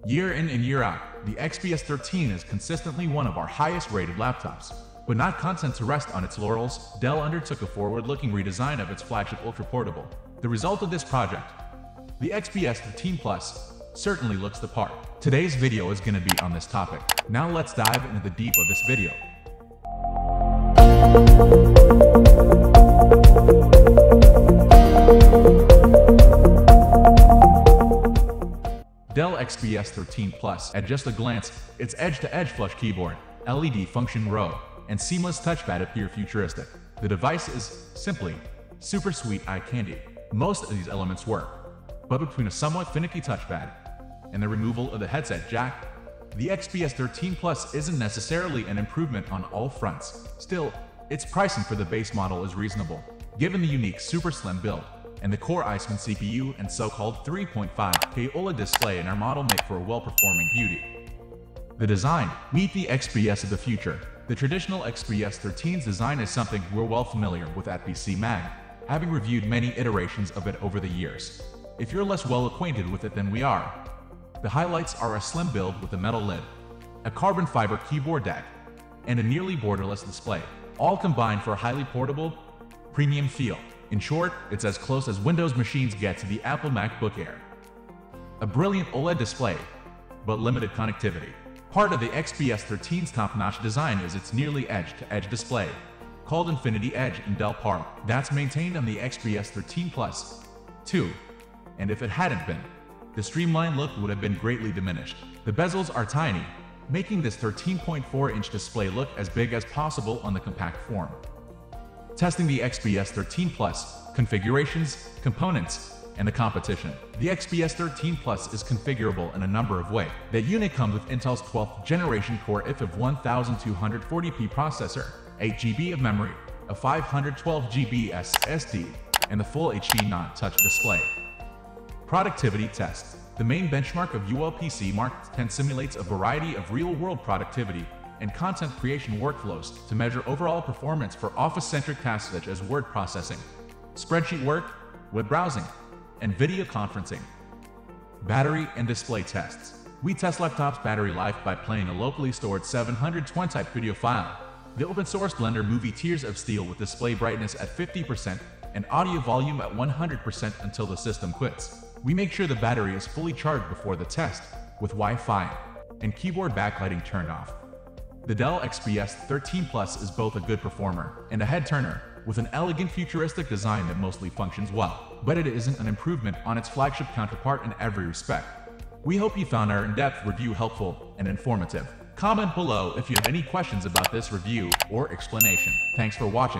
Year in and year out, the XPS 13 is consistently one of our highest-rated laptops. But not content to rest on its laurels, Dell undertook a forward-looking redesign of its flagship ultra-portable. The result of this project, the XPS 13 Plus, certainly looks the part. Today's video is going to be on this topic. Now let's dive into the deep of this video. Dell XPS 13 Plus. At just a glance, its edge-to-edge flush keyboard, LED function row, and seamless touchpad appear futuristic. The device is simply super sweet eye candy. Most of these elements work, but between a somewhat finicky touchpad and the removal of the headset jack, the XPS 13 Plus isn't necessarily an improvement on all fronts. Still, its pricing for the base model is reasonable, given the unique super slim build and the Core i7 CPU and so-called 3.5K OLED display in our model make for a well-performing beauty. The design, meet the XPS of the future. The traditional XPS 13's design is something we're well familiar with at PC Mag, having reviewed many iterations of it over the years. If you're less well acquainted with it than we are, the highlights are a slim build with a metal lid, a carbon fiber keyboard deck, and a nearly borderless display, all combined for a highly portable, premium feel. In short, it's as close as Windows machines get to the Apple MacBook Air. A brilliant OLED display, but limited connectivity. Part of the XPS 13's top-notch design is its nearly edge-to-edge display, called Infinity Edge in Dell Park, that's maintained on the XPS 13 Plus, too. And if it hadn't been, the streamlined look would have been greatly diminished. The bezels are tiny, making this 13.4-inch display look as big as possible on the compact form. Testing the XPS 13 Plus, configurations, components, and the competition. The XPS 13 Plus is configurable in a number of ways. That unit comes with Intel's 12th generation Core i5 of 1240p processor, 8GB of memory, a 512GB SSD, and the full HD non-touch display. Productivity test. The main benchmark of ULPC Mark 10 simulates a variety of real-world productivity and content creation workflows to measure overall performance for office-centric tasks such as word processing, spreadsheet work, web browsing, and video conferencing. Battery and display tests. We test laptop's battery life by playing a locally stored 720 type video file, the open-source Blender movie Tears of Steel with display brightness at 50% and audio volume at 100% until the system quits. We make sure the battery is fully charged before the test, with Wi-Fi and keyboard backlighting turned off. The Dell XPS 13 Plus is both a good performer and a head-turner, with an elegant futuristic design that mostly functions well, but it isn't an improvement on its flagship counterpart in every respect. We hope you found our in-depth review helpful and informative. Comment below if you have any questions about this review or explanation. Thanks for watching.